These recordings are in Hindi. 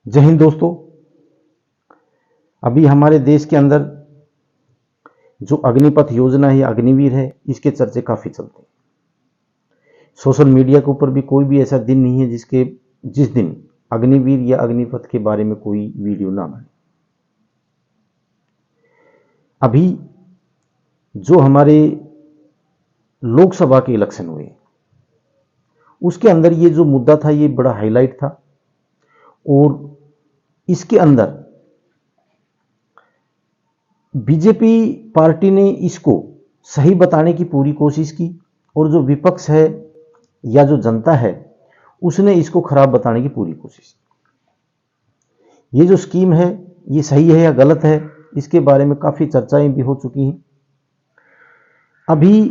जय हिंद दोस्तों। अभी हमारे देश के अंदर जो अग्निपथ योजना है, अग्निवीर है, इसके चर्चे काफी चलते हैं। सोशल मीडिया के ऊपर भी कोई भी ऐसा दिन नहीं है जिस दिन अग्निवीर या अग्निपथ के बारे में कोई वीडियो ना बने। अभी जो हमारे लोकसभा के इलेक्शन हुए, उसके अंदर ये जो मुद्दा था ये बड़ा हाईलाइट था और इसके अंदर बीजेपी पार्टी ने इसको सही बताने की पूरी कोशिश की और जो विपक्ष है या जो जनता है उसने इसको खराब बताने की पूरी कोशिश की। ये जो स्कीम है ये सही है या गलत है, इसके बारे में काफी चर्चाएं भी हो चुकी हैं। अभी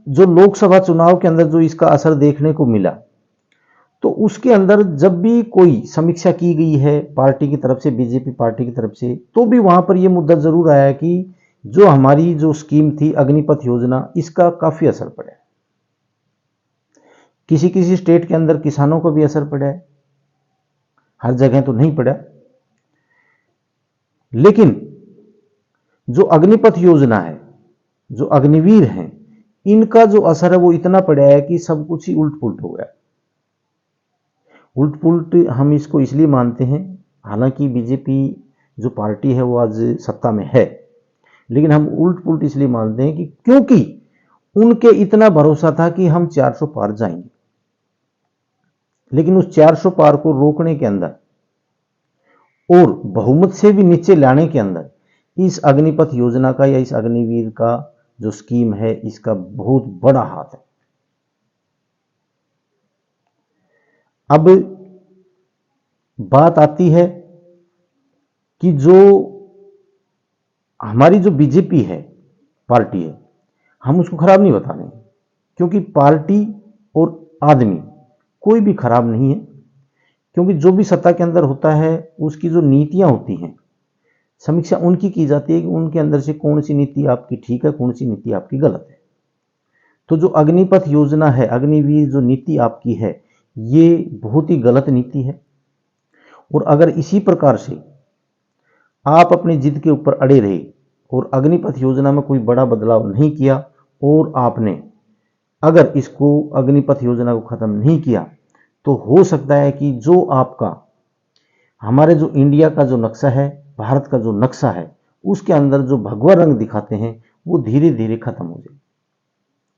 जो लोकसभा चुनाव के अंदर जो इसका असर देखने को मिला, तो उसके अंदर जब भी कोई समीक्षा की गई है पार्टी की तरफ से, बीजेपी पार्टी की तरफ से, तो भी वहां पर यह मुद्दा जरूर आया कि जो हमारी जो स्कीम थी अग्निपथ योजना, इसका काफी असर पड़ा है। किसी किसी स्टेट के अंदर किसानों को भी असर पड़ा है, हर जगह तो नहीं पड़ा, लेकिन जो अग्निपथ योजना है, जो अग्निवीर हैं, इनका जो असर है वो इतना पड़ा है कि सब कुछ ही उल्ट पुल्ट हो गया। उल्ट पुल्ट हम इसको इसलिए मानते हैं, हालांकि बीजेपी जो पार्टी है वो आज सत्ता में है, लेकिन हम उल्ट पुल्ट इसलिए मानते हैं कि क्योंकि उनके इतना भरोसा था कि हम 400 पार जाएंगे, लेकिन उस 400 पार को रोकने के अंदर और बहुमत से भी नीचे लाने के अंदर इस अग्निपथ योजना का या इस अग्निवीर का जो स्कीम है इसका बहुत बड़ा हाथ है। अब बात आती है कि जो हमारी जो बीजेपी है पार्टी है, हम उसको खराब नहीं बता रहे, क्योंकि पार्टी और आदमी कोई भी खराब नहीं है, क्योंकि जो भी सत्ता के अंदर होता है उसकी जो नीतियां होती हैं, समीक्षा उनकी की जाती है कि उनके अंदर से कौन सी नीति आपकी ठीक है, कौन सी नीति आपकी गलत है। तो जो अग्निपथ योजना है, अग्निवीर जो नीति आपकी है, ये बहुत ही गलत नीति है। और अगर इसी प्रकार से आप अपनी जिद के ऊपर अड़े रहे और अग्निपथ योजना में कोई बड़ा बदलाव नहीं किया और आपने अगर इसको अग्निपथ योजना को खत्म नहीं किया, तो हो सकता है कि जो आपका हमारे जो इंडिया का जो नक्शा है, भारत का जो नक्शा है, उसके अंदर जो भगवा रंग दिखाते हैं वो धीरे धीरे खत्म हो जाए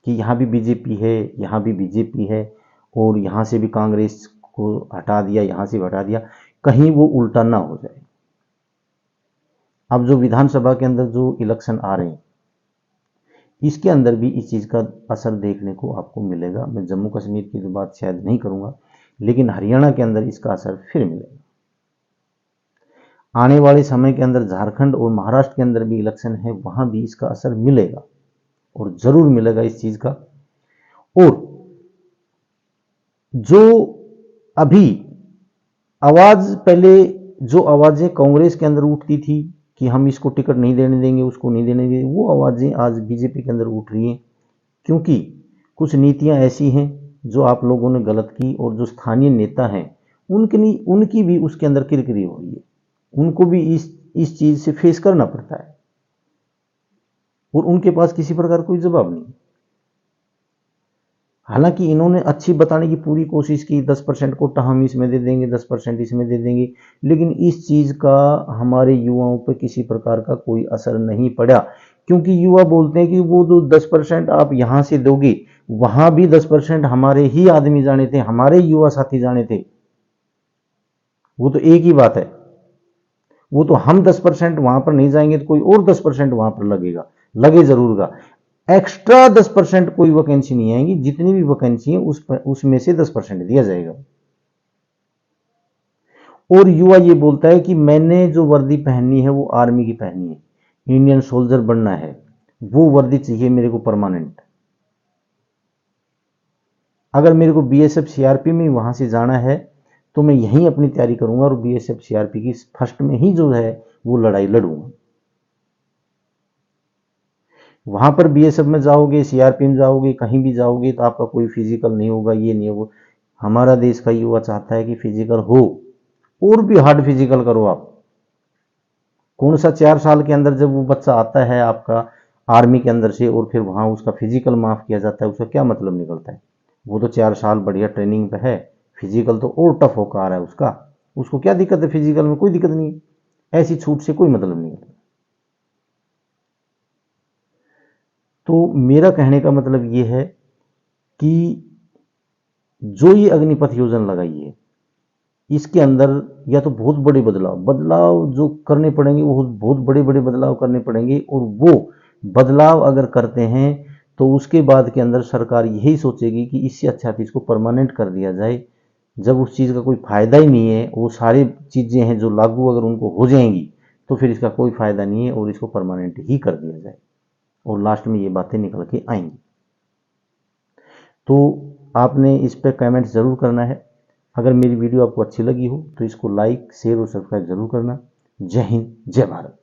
कि यहां भी बीजेपी है, यहां भी बीजेपी है और यहां से भी कांग्रेस को हटा दिया, यहां से भी हटा दिया, कहीं वो उल्टा ना हो जाए। अब जो विधानसभा के अंदर जो इलेक्शन आ रहे हैं, इसके अंदर भी इस चीज का असर देखने को आपको मिलेगा। मैं जम्मू कश्मीर की तो बात शायद नहीं करूंगा, लेकिन हरियाणा के अंदर इसका असर फिर मिलेगा। आने वाले समय के अंदर झारखंड और महाराष्ट्र के अंदर भी इलेक्शन है, वहां भी इसका असर मिलेगा और जरूर मिलेगा इस चीज का। और जो अभी आवाज, पहले जो आवाजें कांग्रेस के अंदर उठती थी कि हम इसको टिकट नहीं देने देंगे, उसको नहीं देने देंगे, वो आवाजें आज बीजेपी के अंदर उठ रही हैं, क्योंकि कुछ नीतियां ऐसी हैं जो आप लोगों ने गलत की और जो स्थानीय नेता हैं उनकी भी उसके अंदर किरकिरी हो रही है। उनको भी इस चीज से फेस करना पड़ता है और उनके पास किसी प्रकार कोई जवाब नहीं। हालांकि इन्होंने अच्छी बताने की पूरी कोशिश की, 10% कोटा हम इसमें दे देंगे, 10% इसमें दे देंगे, लेकिन इस चीज का हमारे युवाओं पर किसी प्रकार का कोई असर नहीं पड़ा, क्योंकि युवा बोलते हैं कि वो जो 10% आप यहां से दोगे, वहां भी 10% हमारे ही आदमी जाने थे, हमारे युवा साथी जाने थे। वो तो एक ही बात है, वो तो हम 10% वहां पर नहीं जाएंगे तो कोई और 10% वहां पर लगेगा, लगे जरूरगा। एक्स्ट्रा 10% कोई वैकेंसी नहीं आएगी, जितनी भी वैकेंसी है उसमें से 10% दिया जाएगा। और युवा ये बोलता है कि मैंने जो वर्दी पहननी है वो आर्मी की पहननी है, इंडियन सोल्जर बनना है, वो वर्दी चाहिए मेरे को परमानेंट। अगर मेरे को बीएसएफ सीआरपी में वहां से जाना है तो मैं यहीं अपनी तैयारी करूंगा और बीएसएफ सीआरपी की फर्स्ट में ही जो है वो लड़ाई लड़ूंगा। वहां पर बीएसएफ में जाओगे, सीआरपी में जाओगे, कहीं भी जाओगे तो आपका कोई फिजिकल नहीं होगा, ये नहीं होगा। हमारा देश का युवा चाहता है कि फिजिकल हो और भी हार्ड फिजिकल करो आप। कौन सा 4 साल के अंदर जब वो बच्चा आता है आपका आर्मी के अंदर से और फिर वहां उसका फिजिकल माफ किया जाता है, उसका क्या मतलब निकलता है? वो तो 4 साल बढ़िया ट्रेनिंग पे है, फिजिकल तो और टफ होकर आ रहा है उसका, उसको क्या दिक्कत है? फिजिकल में कोई दिक्कत नहीं है, ऐसी छूट से कोई मतलब नहीं है। तो मेरा कहने का मतलब ये है कि जो ये अग्निपथ योजना लगाई है, इसके अंदर या तो बहुत बड़े बदलाव जो करने पड़ेंगे, वो बहुत बड़े बड़े बदलाव करने पड़ेंगे, और वो बदलाव अगर करते हैं तो उसके बाद के अंदर सरकार यही सोचेगी कि इससे अच्छा तो इसको परमानेंट कर दिया जाए। जब उस चीज़ का कोई फायदा ही नहीं है, वो सारी चीज़ें हैं जो लागू अगर उनको हो जाएंगी तो फिर इसका कोई फायदा नहीं है, और इसको परमानेंट ही कर दिया जाए, और लास्ट में ये बातें निकल के आएंगी। तो आपने इस पर कमेंट ज़रूर करना है। अगर मेरी वीडियो आपको अच्छी लगी हो तो इसको लाइक, शेयर और सब्सक्राइब ज़रूर करना। जय हिंद, जय भारत।